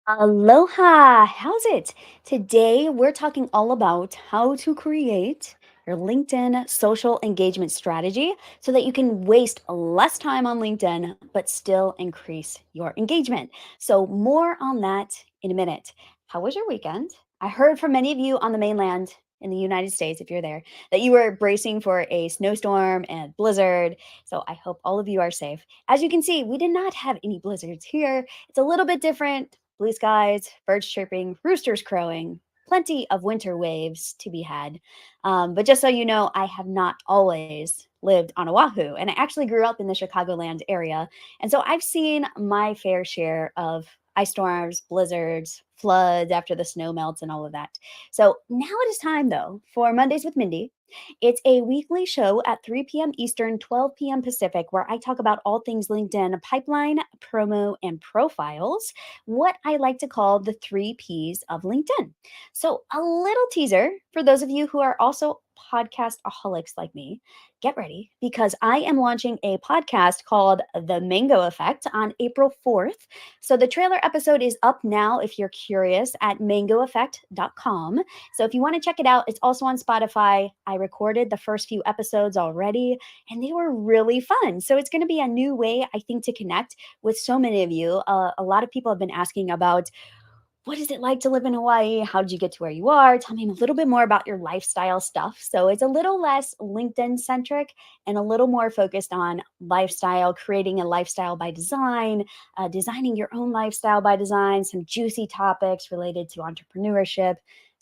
Aloha! How's it? Today, we're talking all about how to create your LinkedIn social engagement strategy so that you can waste less time on LinkedIn but still increase your engagement. So, more on that in a minute. How was your weekend? I heard from many of you on the mainland in the United States, if you're there, that you were bracing for a snowstorm and blizzard. So, I hope all of you are safe. As you can see, we did not have any blizzards here. It's a little bit different. Blue skies, birds chirping, roosters crowing, plenty of winter waves to be had. But just so you know, I have not always lived on Oahu, and I actually grew up in the Chicagoland area. And so I've seen my fair share of ice storms, blizzards, floods after the snow melts, and all of that. So now it is time, though, for Mondays with Mindy. It's a weekly show at 3 p.m. Eastern, 12 p.m. Pacific, where I talk about all things LinkedIn pipeline, promo, and profiles, what I like to call the three P's of LinkedIn. So, a little teaser for those of you who are also podcastaholics like me. Get ready because I am launching a podcast called The Mango Effect on April 4th. So, the trailer episode is up now if you're curious at mangoeffect.com. So if you want to check it out, it's also on Spotify. I recorded the first few episodes already and they were really fun. So it's going to be a new way, I think, to connect with so many of you. A lot of people have been asking about what is it like to live in Hawaii? How did you get to where you are? Tell me a little bit more about your lifestyle stuff. So it's a little less LinkedIn centric and a little more focused on lifestyle, creating a lifestyle by design, designing your own lifestyle by design, some juicy topics related to entrepreneurship.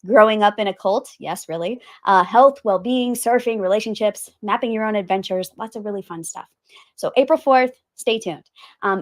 Growing up in a cult, yes, really. Health, well being, surfing, relationships, mapping your own adventures, lots of really fun stuff. So, April 4th, stay tuned.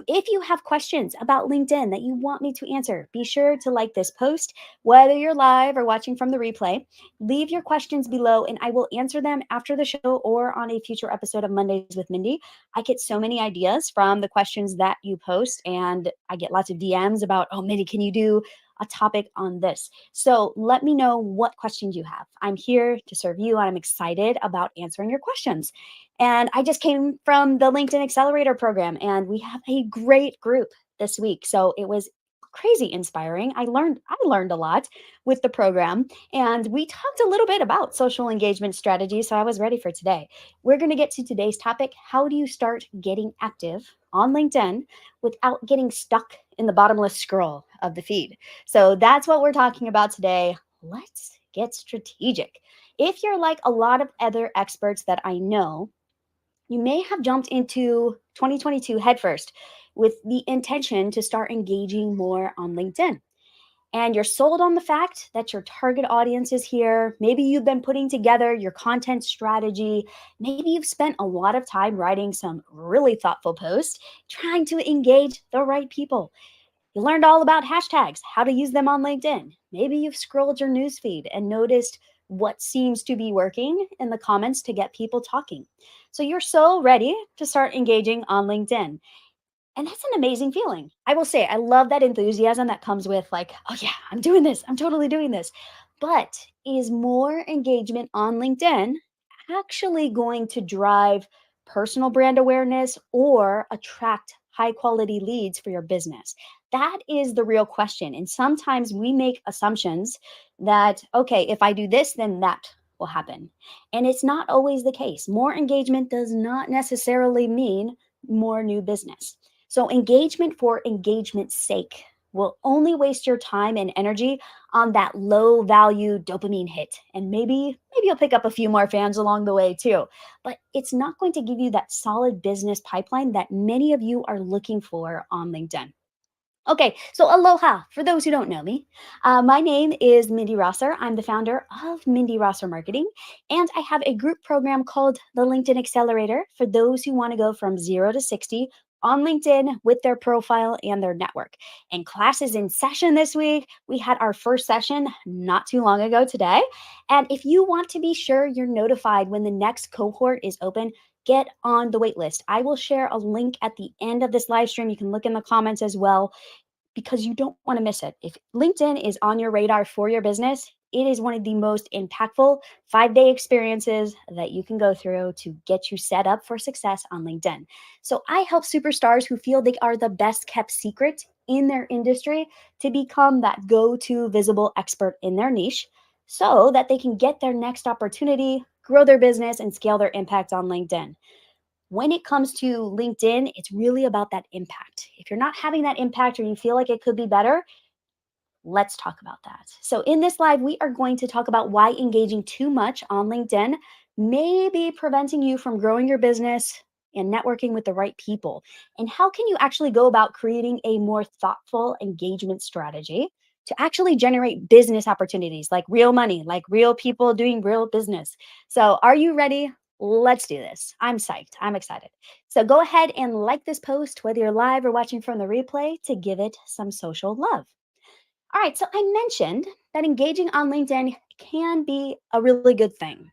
If you have questions about LinkedIn that you want me to answer, be sure to like this post, whether you're live or watching from the replay. Leave your questions below and I will answer them after the show or on a future episode of Mondays with Mindy. I get so many ideas from the questions that you post, and I get lots of DMs about, oh, Mindy, can you do a topic on this? So let me know what questions you have. I'm here to serve you, and I'm excited about answering your questions. And I just came from the LinkedIn Accelerator program, and we have a great group this week. So it was crazy inspiring. I learned a lot with the program, and we talked a little bit about social engagement strategies, so I was ready for today. We're going to get to today's topic. How do you start getting active on LinkedIn without getting stuck in the bottomless scroll of the feed? So that's what we're talking about today. Let's get strategic. If you're like a lot of other experts that I know, you may have jumped into 2022 headfirst with the intention to start engaging more on LinkedIn. And you're sold on the fact that your target audience is here. Maybe you've been putting together your content strategy. Maybe you've spent a lot of time writing some really thoughtful posts, trying to engage the right people. You learned all about hashtags, how to use them on LinkedIn. Maybe you've scrolled your newsfeed and noticed what seems to be working in the comments to get people talking. So you're so ready to start engaging on LinkedIn. And that's an amazing feeling. I will say, I love that enthusiasm that comes with, like, oh yeah, I'm doing this. I'm totally doing this. But is more engagement on LinkedIn actually going to drive personal brand awareness or attract high quality leads for your business? That is the real question. And sometimes we make assumptions that, okay, if I do this, then that will happen. And it's not always the case. More engagement does not necessarily mean more new business. So, engagement for engagement's sake will only waste your time and energy on that low value dopamine hit. And maybe you'll pick up a few more fans along the way too. But it's not going to give you that solid business pipeline that many of you are looking for on LinkedIn. Okay, so aloha for those who don't know me. My name is Mindy Rosser. I'm the founder of Mindy Rosser Marketing, and I have a group program called the LinkedIn Accelerator for those who want to go from 0 to 60 on LinkedIn with their profile and their network. And classes in session this week. We had our first session not too long ago today. And if you want to be sure you're notified when the next cohort is open, get on the wait list. I will share a link at the end of this live stream. You can look in the comments as well because you don't want to miss it. If LinkedIn is on your radar for your business, it is one of the most impactful 5-day experiences that you can go through to get you set up for success on LinkedIn. So I help superstars who feel they are the best kept secret in their industry to become that go to visible expert in their niche so that they can get their next opportunity, grow their business, and scale their impact on LinkedIn. When it comes to LinkedIn, it's really about that impact. If you're not having that impact or you feel like it could be better, let's talk about that. So, in this live, we are going to talk about why engaging too much on LinkedIn may be preventing you from growing your business and networking with the right people. And how can you actually go about creating a more thoughtful engagement strategy to actually generate business opportunities like real money, like real people doing real business? So, are you ready? Let's do this. I'm psyched. I'm excited. So, go ahead and like this post, whether you're live or watching from the replay, to give it some social love. All right, so I mentioned that engaging on LinkedIn can be a really good thing,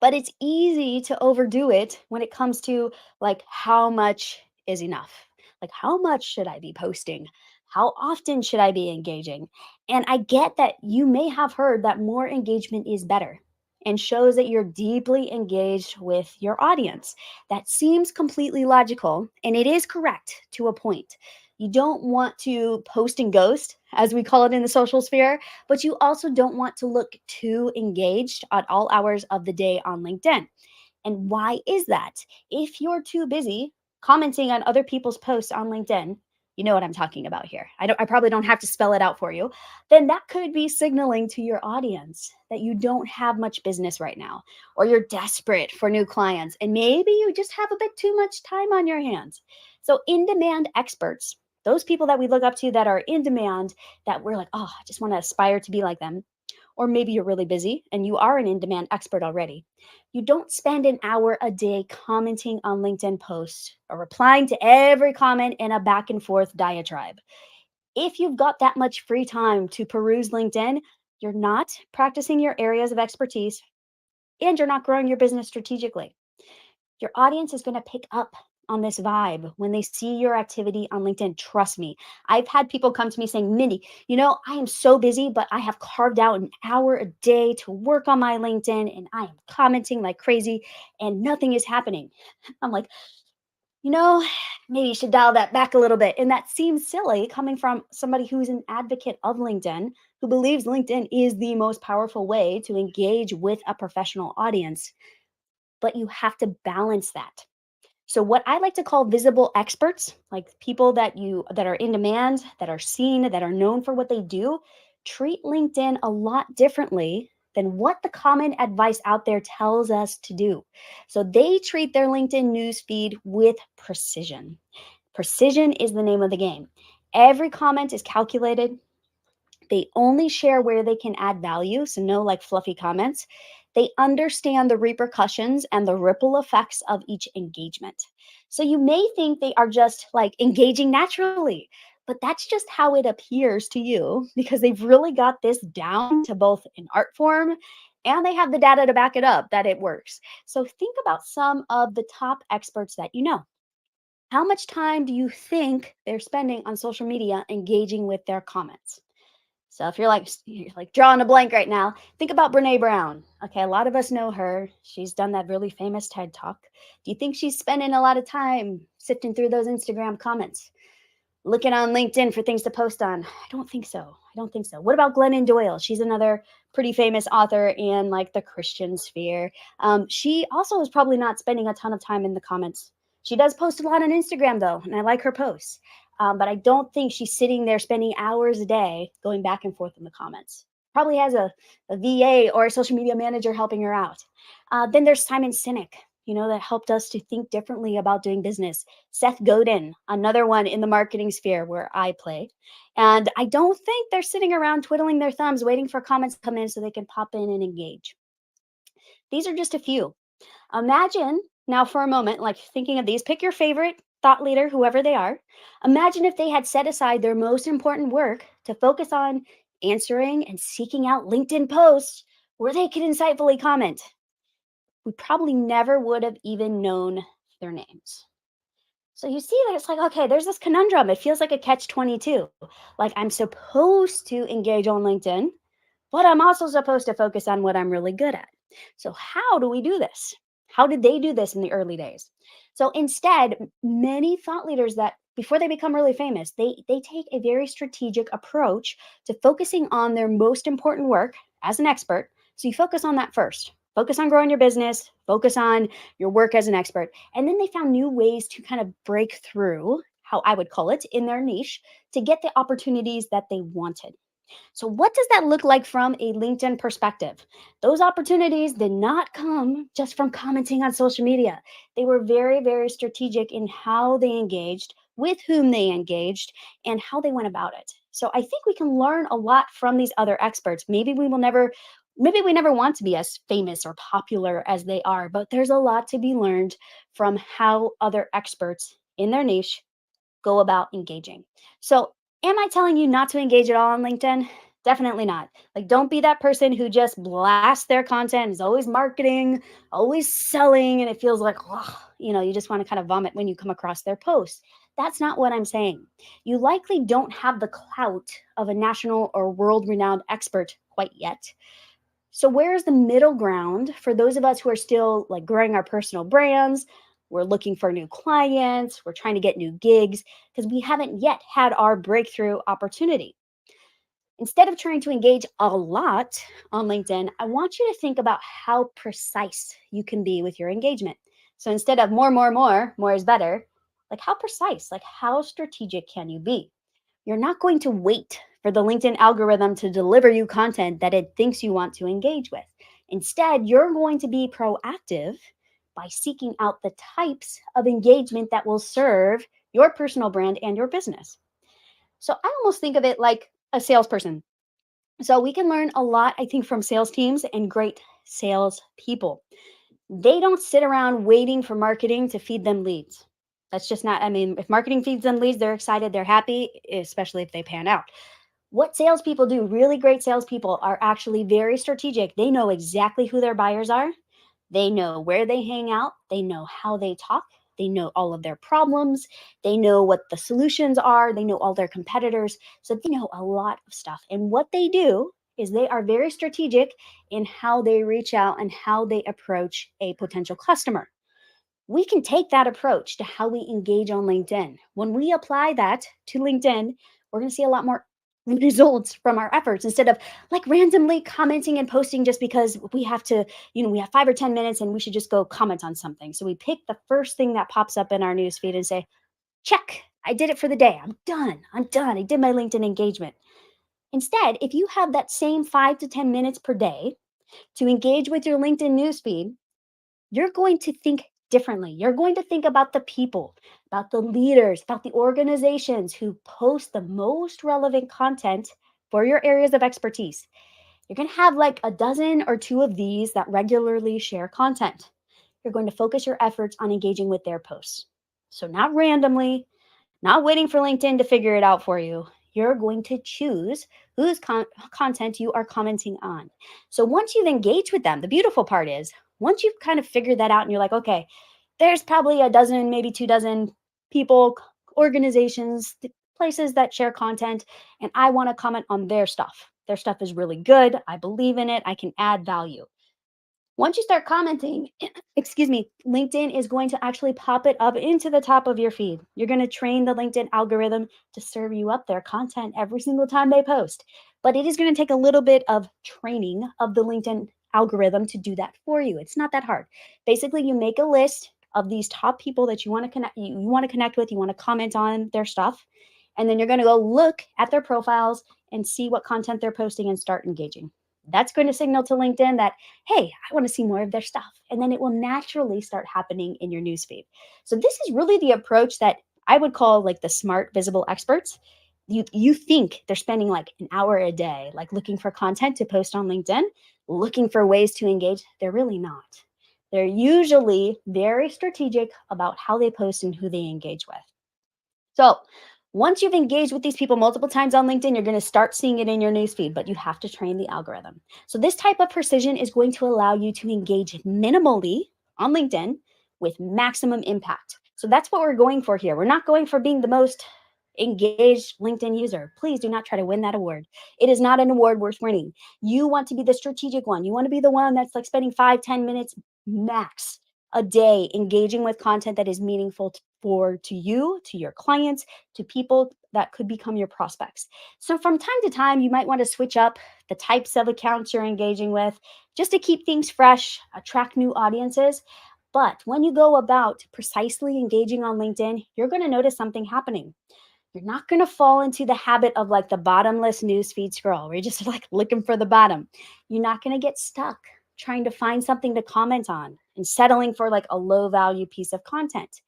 but it's easy to overdo it when it comes to like how much is enough? Like how much should I be posting? How often should I be engaging? And I get that you may have heard that more engagement is better and shows that you're deeply engaged with your audience. That seems completely logical and it is correct to a point. You don't want to post and ghost, as we call it in the social sphere, but you also don't want to look too engaged at all hours of the day on LinkedIn. And why is that? If you're too busy commenting on other people's posts on LinkedIn, you know what I'm talking about here. I probably don't have to spell it out for you. Then that could be signaling to your audience that you don't have much business right now, or you're desperate for new clients, and maybe you just have a bit too much time on your hands. So, in demand experts, those people that we look up to that are in demand, that we're like, oh, I just want to aspire to be like them, or maybe you're really busy and you are an in demand expert already. You don't spend an hour a day commenting on LinkedIn posts or replying to every comment in a back and forth diatribe. If you've got that much free time to peruse LinkedIn, you're not practicing your areas of expertise and you're not growing your business strategically. Your audience is going to pick up on this vibe when they see your activity on LinkedIn. Trust me. I've had people come to me saying, Mindy, I am so busy, but I have carved out an hour a day to work on my LinkedIn and I am commenting like crazy and nothing is happening. I'm like, you know, maybe you should dial that back a little bit. And that seems silly coming from somebody who's an advocate of LinkedIn, who believes LinkedIn is the most powerful way to engage with a professional audience. But you have to balance that. So what I like to call visible experts, like people that are in demand, that are seen, that are known for what they do, treat LinkedIn a lot differently than what the common advice out there tells us to do. So they treat their LinkedIn newsfeed with precision. Precision is the name of the game. Every comment is calculated. They only share where they can add value, so no like fluffy comments. They understand the repercussions and the ripple effects of each engagement. So you may think they are just like engaging naturally, but that's just how it appears to you because they've really got this down to both an art form and they have the data to back it up that it works. So think about some of the top experts that you know. How much time do you think they're spending on social media engaging with their comments? So if you're like drawing a blank right now, think about Brene Brown. Okay, a lot of us know her. She's done that really famous TED Talk. Do you think she's spending a lot of time sifting through those Instagram comments? Looking on LinkedIn for things to post on? I don't think so. I don't think so. What about Glennon Doyle? She's another pretty famous author in like the Christian sphere. She also is probably not spending a ton of time in the comments. She does post a lot on Instagram though, and I like her posts. But I don't think she's sitting there spending hours a day going back and forth in the comments. Probably has a VA or a social media manager helping her out. Then there's Simon Sinek, that helped us to think differently about doing business. Seth Godin, another one in the marketing sphere where I play. And I don't think they're sitting around twiddling their thumbs waiting for comments to come in so they can pop in and engage. These are just a few. Imagine now for a moment, like thinking of these, pick your favorite thought leader, whoever they are. Imagine if they had set aside their most important work to focus on answering and seeking out LinkedIn posts where they could insightfully comment. We probably never would have even known their names. So you see that it's like, okay, there's this conundrum. It feels like a catch 22. Like I'm supposed to engage on LinkedIn, but I'm also supposed to focus on what I'm really good at. So, how do we do this? How did they do this in the early days? So, instead, many thought leaders that before they become really famous, they take a very strategic approach to focusing on their most important work as an expert. So you focus on that first. Focus on growing your business, focus on your work as an expert. And then they found new ways to kind of break through, how I would call it, in their niche to get the opportunities that they wanted. So, what does that look like from a LinkedIn perspective? Those opportunities did not come just from commenting on social media. They were very, very strategic in how they engaged, with whom they engaged, and how they went about it. So, I think we can learn a lot from these other experts. Maybe we never want to be as famous or popular as they are, but there's a lot to be learned from how other experts in their niche go about engaging. So, am I telling you not to engage at all on LinkedIn? Definitely not. Like, don't be that person who just blasts their content, is always marketing, always selling, and it feels like, oh, you just want to kind of vomit when you come across their posts. That's not what I'm saying. You likely don't have the clout of a national or world renowned expert quite yet. So, where's the middle ground for those of us who are still like growing our personal brands? We're looking for new clients, we're trying to get new gigs because we haven't yet had our breakthrough opportunity. Instead of trying to engage a lot on LinkedIn, I want you to think about how precise you can be with your engagement. So, instead of more is better, like how precise, like how strategic can you be? You're not going to wait for the LinkedIn algorithm to deliver you content that it thinks you want to engage with. Instead, you're going to be proactive by seeking out the types of engagement that will serve your personal brand and your business. So I almost think of it like a salesperson. So we can learn a lot, I think, from sales teams and great sales people. They don't sit around waiting for marketing to feed them leads. That's just not, I mean, if marketing feeds them leads, they're excited, they're happy, especially if they pan out. What salespeople do, really great salespeople, are actually very strategic. They know exactly who their buyers are, they know where they hang out, they know how they talk, they know all of their problems, they know what the solutions are, they know all their competitors. So they know a lot of stuff. And what they do is they are very strategic in how they reach out and how they approach a potential customer. We can take that approach to how we engage on LinkedIn. When we apply that to LinkedIn, we're going to see a lot more results from our efforts instead of like randomly commenting and posting just because we have to, we have 5 or 10 minutes and we should just go comment on something. So we pick the first thing that pops up in our newsfeed and say, check, I did it for the day. I'm done. I'm done. I did my LinkedIn engagement. Instead, if you have that same 5 to 10 minutes per day to engage with your LinkedIn newsfeed, you're going to think differently. You're going to think about the people, about the leaders, about the organizations who post the most relevant content for your areas of expertise. You're going to have like a dozen or two of these that regularly share content. You're going to focus your efforts on engaging with their posts. So, not randomly, not waiting for LinkedIn to figure it out for you. You're going to choose whose content you are commenting on. So once you've engaged with them, the beautiful part is once you've kind of figured that out and you're like, okay, there's probably a dozen, maybe 2 dozen people, organizations, places that share content, and I want to comment on their stuff. Their stuff is really good. I believe in it. I can add value. Once you start commenting, excuse me, LinkedIn is going to actually pop it up into the top of your feed. You're going to train the LinkedIn algorithm to serve you up their content every single time they post. But it is going to take a little bit of training of the LinkedIn algorithm to do that for you. It's not that hard. Basically, you make a list of these top people that you want to connect with, you want to comment on their stuff, and then you're going to go look at their profiles and see what content they're posting and start engaging. That's going to signal to LinkedIn that, hey, I want to see more of their stuff. And then it will naturally start happening in your newsfeed. So this is really the approach that I would call like the smart visible experts. You think they're spending like an hour a day, like looking for content to post on LinkedIn, looking for ways to engage. They're really not. They're usually very strategic about how they post and who they engage with. So once you've engaged with these people multiple times on LinkedIn, you're going to start seeing it in your newsfeed, but you have to train the algorithm. So this type of precision is going to allow you to engage minimally on LinkedIn with maximum impact. So that's what we're going for here. We're not going for being the most engaged LinkedIn user. Please do not try to win that award. It is not an award worth winning. You want to be the strategic one. You want to be the one that's like spending 5, 10 minutes max a day engaging with content that is meaningful for to you, to your clients, to people that could become your prospects. So from time to time, you might want to switch up the types of accounts you're engaging with just to keep things fresh, attract new audiences. But when you go about precisely engaging on LinkedIn, you're going to notice something happening. You're not going to fall into the habit of like the bottomless newsfeed scroll where you're just like looking for the bottom. You're not going to get stuck trying to find something to comment on and settling for like a low value piece of content.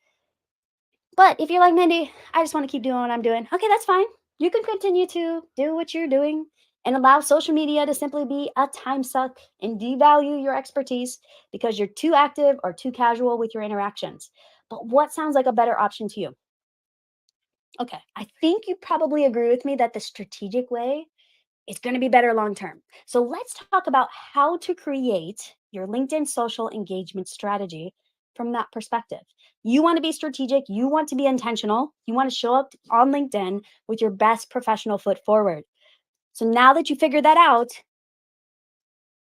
But if you're like, Mindy, I just want to keep doing what I'm doing, okay, that's fine. You can continue to do what you're doing and allow social media to simply be a time suck and devalue your expertise because you're too active or too casual with your interactions. But what sounds like a better option to you? Okay, I think you probably agree with me that the strategic way is going to be better long term. So let's talk about how to create your LinkedIn social engagement strategy from that perspective. You want to be strategic, you want to be intentional, you want to show up on LinkedIn with your best professional foot forward. So now that you figured that out,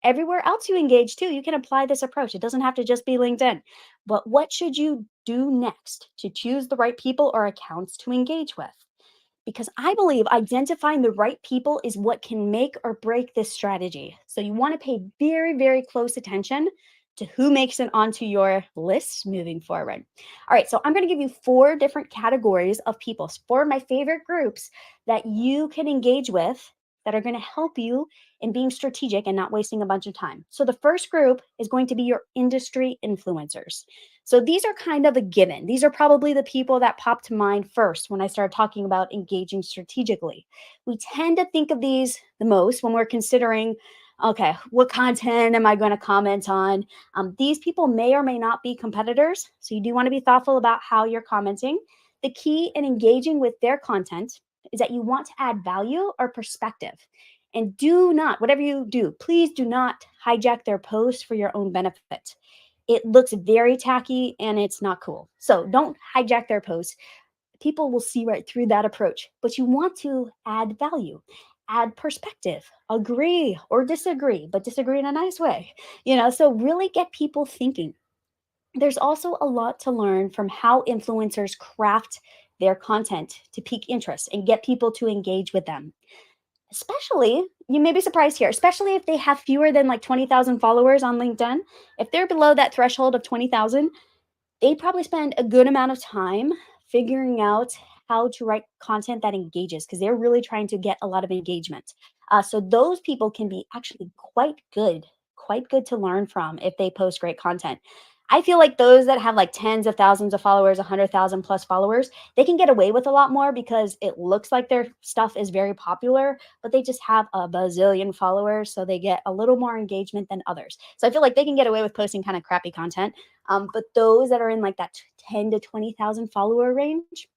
everywhere else you engage too, you can apply this approach. It doesn't have to just be LinkedIn. But what should you do next to choose the right people or accounts to engage with? Because I believe identifying the right people is what can make or break this strategy. So you want to pay very, very close attention to who makes it onto your list moving forward. All right, so I'm going to give you four different categories of people, four of my favorite groups that you can engage with that are going to help you in being strategic and not wasting a bunch of time. So the first group is going to be your industry influencers. So these are kind of a given. These are probably the people that pop to mind first when I start talking about engaging strategically. We tend to think of these the most when we're considering, okay, what content am I going to comment on? These people may or may not be competitors. So you do want to be thoughtful about how you're commenting. The key in engaging with their content is that you want to add value or perspective. And do not, whatever you do, please do not hijack their posts for your own benefit. It looks very tacky and it's not cool. So don't hijack their posts. People will see right through that approach, but you want to add value, add perspective, agree or disagree, but disagree in a nice way. So really get people thinking. There's also a lot to learn from how influencers craft their content to pique interest and get people to engage with them. Especially, you may be surprised here, especially if they have fewer than like 20,000 followers on LinkedIn. If they're below that threshold of 20,000, they probably spend a good amount of time figuring out how to write content that engages because they're really trying to get a lot of engagement. So those people can be actually quite good to learn from if they post great content. I feel like those that have like tens of thousands of followers, 100,000 plus followers, they can get away with a lot more because it looks like their stuff is very popular, but they just have a bazillion followers. So they get a little more engagement than others. So I feel like they can get away with posting kind of crappy content. But those that are in like that 10 to 20,000 follower range,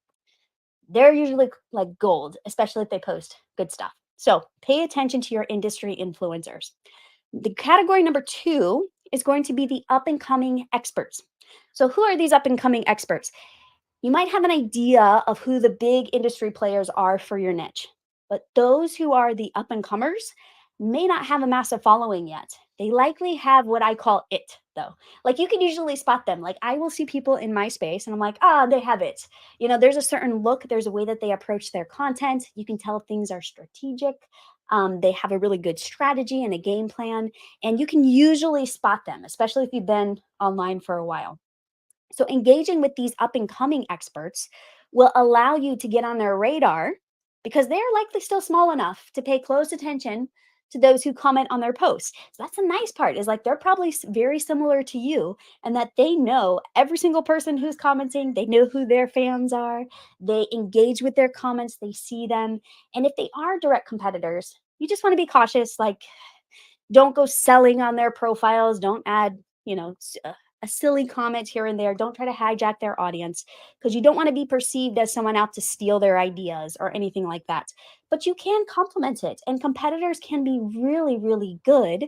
they're usually like gold, especially if they post good stuff. So pay attention to your industry influencers. The category number two is going to be the up and coming experts. So, who are these up and coming experts? You might have an idea of who the big industry players are for your niche, but those who are the up and comers may not have a massive following yet. They likely have what I call it, though. Like you can usually spot them. Like I will see people in my space and I'm like, they have it. There's a certain look, there's a way that they approach their content. You can tell things are strategic. They have a really good strategy and a game plan, and you can usually spot them, especially if you've been online for a while. So, engaging with these up and coming experts will allow you to get on their radar because they're likely still small enough to pay close attention to those who comment on their posts. So, that's the nice part is like they're probably very similar to you, and that they know every single person who's commenting, they know who their fans are, they engage with their comments, they see them. And if they are direct competitors, you just want to be cautious. Like, don't go selling on their profiles. Don't add, a silly comment here and there. Don't try to hijack their audience because you don't want to be perceived as someone out to steal their ideas or anything like that. But you can complement it, and competitors can be really, really good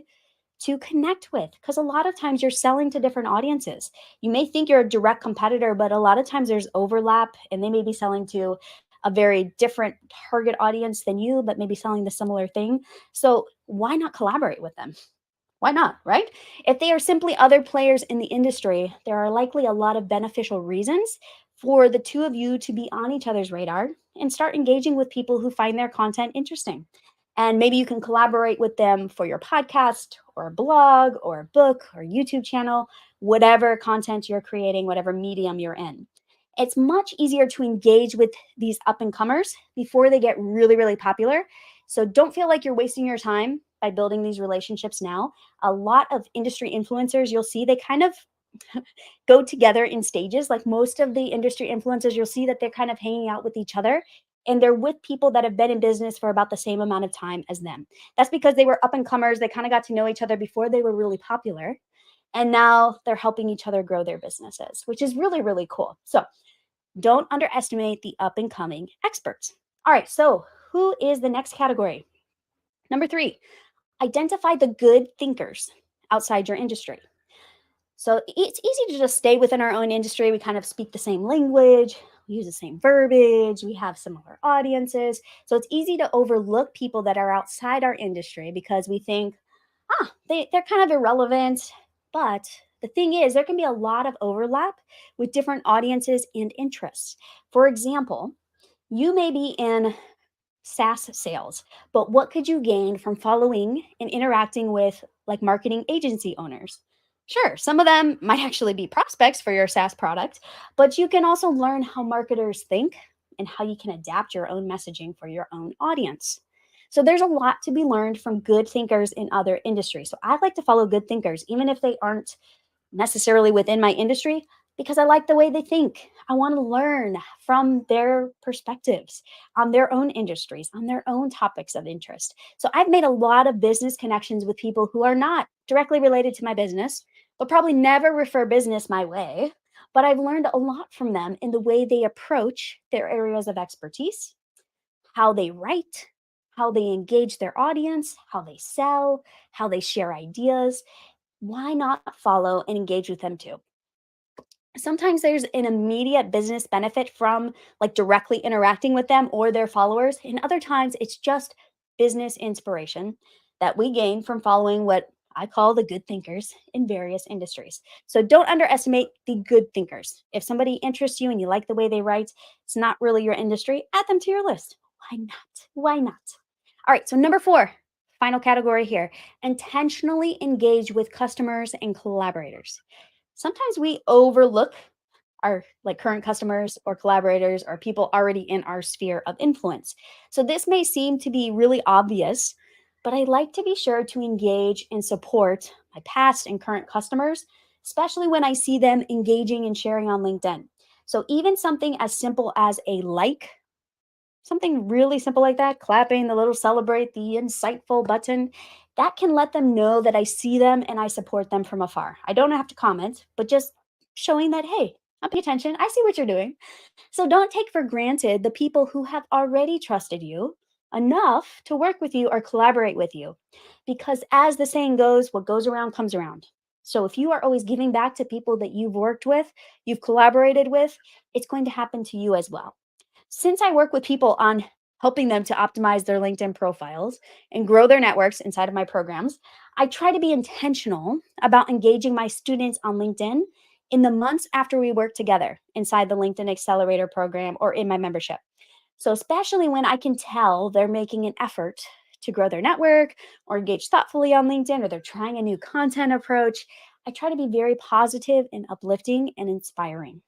to connect with because a lot of times you're selling to different audiences. You may think you're a direct competitor, but a lot of times there's overlap and they may be selling to a very different target audience than you, but maybe selling the similar thing. So why not collaborate with them? Why not, right? If they are simply other players in the industry, there are likely a lot of beneficial reasons for the two of you to be on each other's radar and start engaging with people who find their content interesting. And maybe you can collaborate with them for your podcast or a blog or a book or YouTube channel, whatever content you're creating, whatever medium you're in. It's much easier to engage with these up and comers before they get really, really popular. So don't feel like you're wasting your time by building these relationships now. A lot of industry influencers, you'll see, they kind of go together in stages. Like most of the industry influencers, you'll see that they're kind of hanging out with each other and they're with people that have been in business for about the same amount of time as them. That's because they were up and comers. They kind of got to know each other before they were really popular. And now they're helping each other grow their businesses, which is really, really cool. So don't underestimate the up and coming experts. All right. So who is the next category? Number 3, identify the good thinkers outside your industry. So it's easy to just stay within our own industry. We kind of speak the same language, we use the same verbiage, we have similar audiences. So it's easy to overlook people that are outside our industry because we think, they're kind of irrelevant. But the thing is, there can be a lot of overlap with different audiences and interests. For example, you may be in SaaS sales. But what could you gain from following and interacting with like marketing agency owners? Sure, some of them might actually be prospects for your SaaS product, but you can also learn how marketers think and how you can adapt your own messaging for your own audience. So there's a lot to be learned from good thinkers in other industries. So I like to follow good thinkers, even if they aren't necessarily within my industry, because I like the way they think. I want to learn from their perspectives on their own industries, on their own topics of interest. So I've made a lot of business connections with people who are not directly related to my business, but probably never refer business my way. But I've learned a lot from them in the way they approach their areas of expertise, how they write, how they engage their audience, how they sell, how they share ideas. Why not follow and engage with them too? Sometimes there's an immediate business benefit from like directly interacting with them or their followers. And other times it's just business inspiration that we gain from following what I call the good thinkers in various industries. So don't underestimate the good thinkers. If somebody interests you and you like the way they write, it's not really your industry, add them to your list. Why not? Why not? All right, so number 4, final category here, intentionally engage with customers and collaborators. Sometimes we overlook our like current customers or collaborators or people already in our sphere of influence. So this may seem to be really obvious, but I like to be sure to engage and support my past and current customers, especially when I see them engaging and sharing on LinkedIn. So even something as simple as a like, something really simple like that, clapping the little celebrate the insightful button, that can let them know that I see them and I support them from afar. I don't have to comment, but just showing that, hey, I'm paying attention. I see what you're doing. So don't take for granted the people who have already trusted you enough to work with you or collaborate with you. Because as the saying goes, what goes around comes around. So if you are always giving back to people that you've worked with, you've collaborated with, it's going to happen to you as well. Since I work with people on helping them to optimize their LinkedIn profiles and grow their networks inside of my programs, I try to be intentional about engaging my students on LinkedIn in the months after we work together inside the LinkedIn Accelerator program or in my membership. So, especially when I can tell they're making an effort to grow their network or engage thoughtfully on LinkedIn or they're trying a new content approach, I try to be very positive and uplifting and inspiring.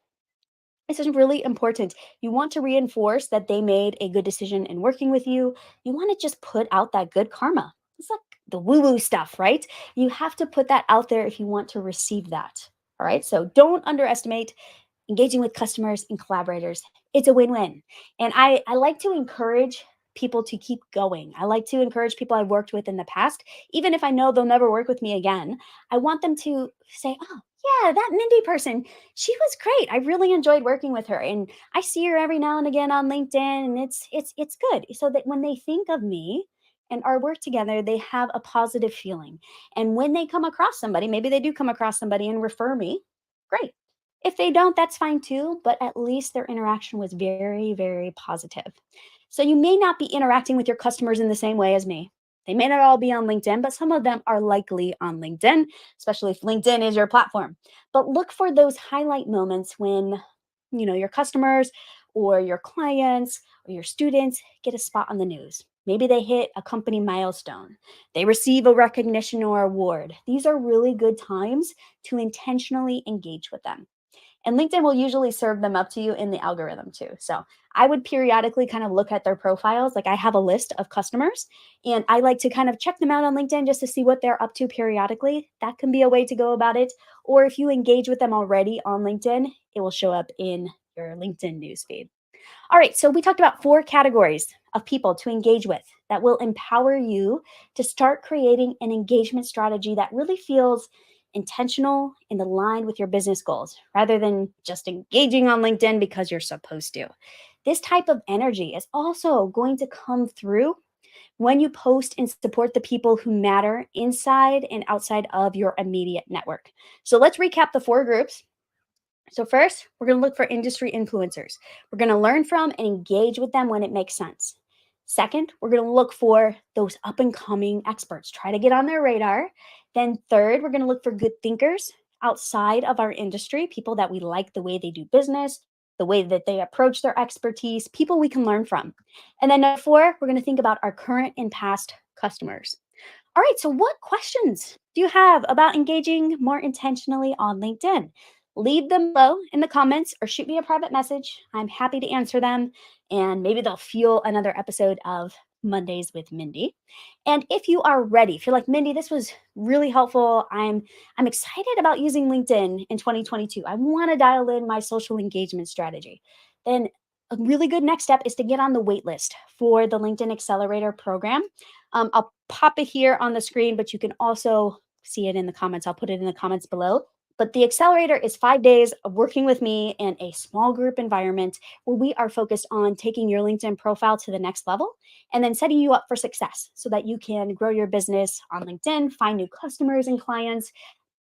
This is really important. You want to reinforce that they made a good decision in working with you. You want to just put out that good karma. It's like the woo woo stuff, right? You have to put that out there if you want to receive that. All right. So don't underestimate engaging with customers and collaborators. It's a win-win. And I like to encourage people to keep going. I like to encourage people I've worked with in the past, even if I know they'll never work with me again. I want them to say, oh, yeah, that Mindy person, she was great. I really enjoyed working with her. And I see her every now and again on LinkedIn, and it's good. So that when they think of me and our work together, they have a positive feeling. And when they come across somebody, maybe they do come across somebody and refer me, great. If they don't, that's fine too, but at least their interaction was very, very positive. So you may not be interacting with your customers in the same way as me. They may not all be on LinkedIn, but some of them are likely on LinkedIn, especially if LinkedIn is your platform. But look for those highlight moments when your customers or your clients or your students get a spot on the news. Maybe they hit a company milestone. They receive a recognition or award. These are really good times to intentionally engage with them. And LinkedIn will usually serve them up to you in the algorithm too. So I would periodically kind of look at their profiles. Like I have a list of customers and I like to kind of check them out on LinkedIn just to see what they're up to periodically. That can be a way to go about it. Or if you engage with them already on LinkedIn, it will show up in your LinkedIn newsfeed. All right, so we talked about four categories of people to engage with that will empower you to start creating an engagement strategy that really feels intentional and aligned with your business goals rather than just engaging on LinkedIn because you're supposed to. This type of energy is also going to come through when you post and support the people who matter inside and outside of your immediate network. So let's recap the four groups. So, first, we're going to look for industry influencers. We're going to learn from and engage with them when it makes sense. Second, we're going to look for those up and coming experts, try to get on their radar. Then, third, we're going to look for good thinkers outside of our industry, people that we like the way they do business, the way that they approach their expertise, people we can learn from. And then, number four, we're going to think about our current and past customers. All right, so what questions do you have about engaging more intentionally on LinkedIn? Leave them below in the comments or shoot me a private message. I'm happy to answer them, and maybe they'll fuel another episode of Mondays with Mindy. And if you are ready, if you're like Mindy, this was really helpful. I'm excited about using LinkedIn in 2022. I want to dial in my social engagement strategy. Then a really good next step is to get on the wait list for the LinkedIn Accelerator program. I'll pop it here on the screen, but you can also see it in the comments. I'll put it in the comments below. But the Accelerator is 5 days of working with me in a small group environment where we are focused on taking your LinkedIn profile to the next level and then setting you up for success so that you can grow your business on LinkedIn, find new customers and clients,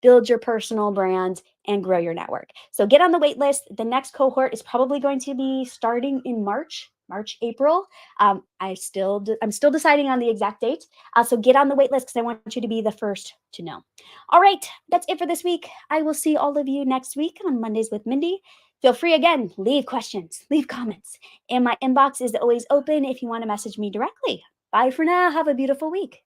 build your personal brand, and grow your network. So get on the wait list. The next cohort is probably going to be starting in March, April. I'm still deciding on the exact date. So get on the wait list because I want you to be the first to know. All right, that's it for this week. I will see all of you next week on Mondays with Mindy. Feel free again, leave questions, leave comments. And my inbox is always open if you want to message me directly. Bye for now. Have a beautiful week.